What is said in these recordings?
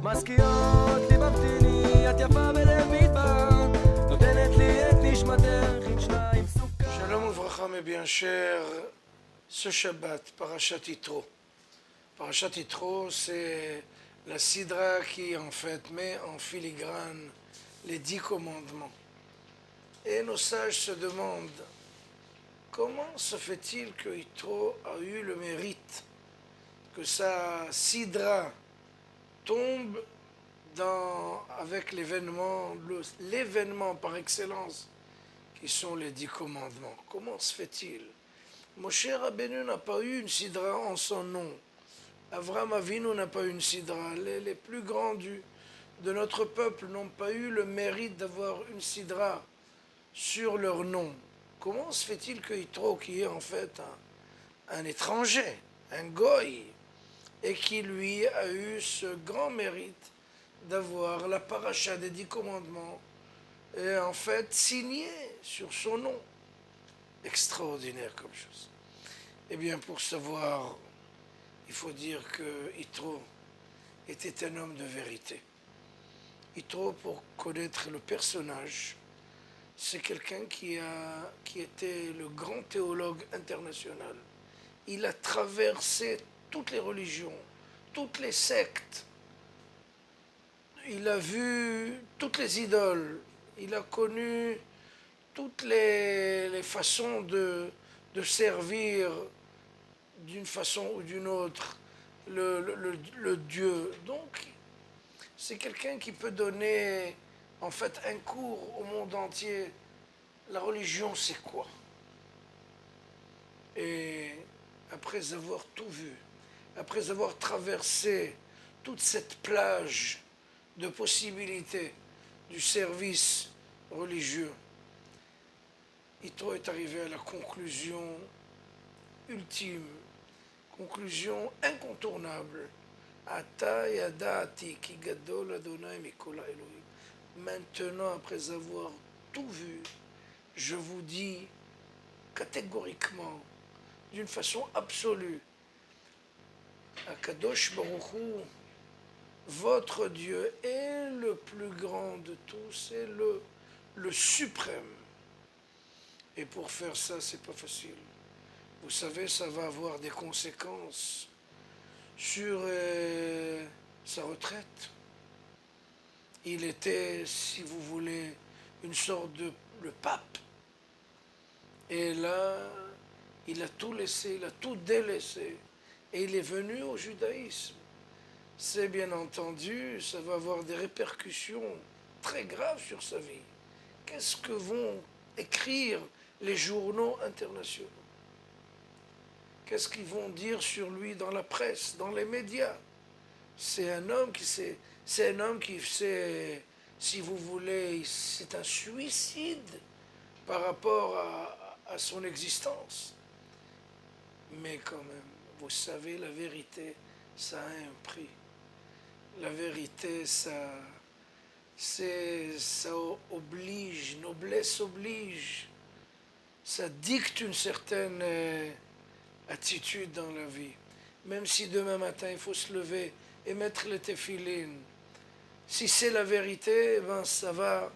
מזכירות לי ממתיני, את יפה בלב מדבר, נותנת לי את נשמתך עם שניים סוכר. Shalom uvracha mes bien chers, ce Shabbat, Parashat Yitro. Parashat Yitro, c'est la sidra qui en fait met en filigrane les 10 commandements. Et nos sages se demandent, comment se fait-il que Yitro a eu le mérite que sa sidra tombe avec l'événement par excellence qui sont les 10 commandements. Comment se fait-il? Moshe Rabbeinu n'a pas eu une sidra en son nom. Avraham Avinu n'a pas eu une sidra. Les plus grands de notre peuple n'ont pas eu le mérite d'avoir une sidra sur leur nom. Comment se fait-il que Yitro, qui est en fait un étranger, un goy, et qui lui a eu ce grand mérite d'avoir la paracha des 10 commandements et en fait signé sur son nom? Extraordinaire comme chose. Eh bien, pour savoir, il faut dire que Yitro était un homme de vérité. Yitro, pour connaître le personnage, c'est quelqu'un qui était le grand théologue international. Il a traversé toutes les religions, toutes les sectes. Il a vu toutes les idoles. Il a connu toutes les façons de servir d'une façon ou d'une autre le Dieu. Donc, c'est quelqu'un qui peut donner en fait un cours au monde entier. La religion, c'est quoi? Et après avoir tout vu, après avoir traversé toute cette plage de possibilités du service religieux, Yitro est arrivé à la conclusion ultime, conclusion incontournable. Ata yadati ki gadol Adonai mikol ha'elohim. Maintenant, après avoir tout vu, je vous dis catégoriquement, d'une façon absolue, Akadosh Baruch Hu, votre Dieu est le plus grand de tous, c'est le suprême. Et pour faire ça, c'est pas facile. Vous savez, ça va avoir des conséquences sur sa retraite. Il était, si vous voulez, une sorte de le pape. Et là, il a tout laissé, il a tout délaissé. Et il est venu au judaïsme. C'est bien entendu, ça va avoir des répercussions très graves sur sa vie. Qu'est-ce que vont écrire les journaux internationaux? Qu'est-ce qu'ils vont dire sur lui dans la presse, dans les médias? C'est un homme qui sait, si vous voulez, c'est un suicide par rapport à son existence. Mais quand même, vous savez, la vérité, ça a un prix. La vérité, ça oblige, noblesse oblige. Ça dicte une certaine attitude dans la vie. Même si demain matin, il faut se lever et mettre les téphilines. Si c'est la vérité, eh ben, ça a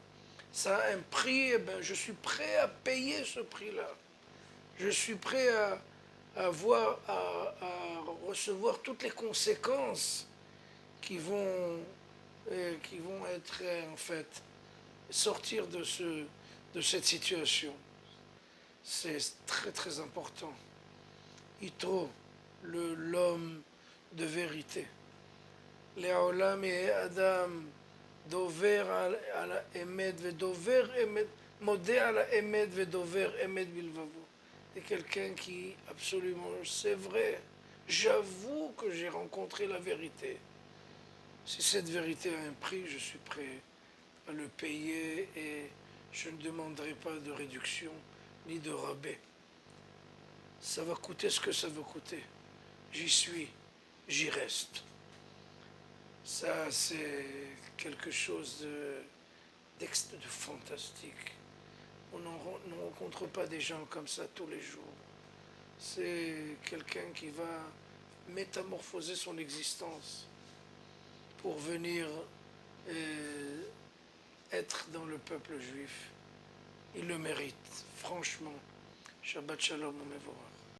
un prix, eh ben, je suis prêt à payer ce prix-là. Je suis prêt à recevoir toutes les conséquences qui vont être en fait sortir de cette situation. C'est très très important. Yitro, l'homme de vérité. Le'olam yeh Adam dover al ha'emet vedover emet, modeh al ha'emet vedover emet bilvavo. C'est quelqu'un qui, absolument, c'est vrai, j'avoue que j'ai rencontré la vérité. Si cette vérité a un prix, je suis prêt à le payer et je ne demanderai pas de réduction ni de rabais. Ça va coûter ce que ça va coûter. J'y suis, j'y reste. Ça, c'est quelque chose de fantastique. On ne rencontre pas des gens comme ça tous les jours. C'est quelqu'un qui va métamorphoser son existence. pour venir être dans le peuple juif. Il le mérite, franchement. Shabbat Shalom, Mevorach.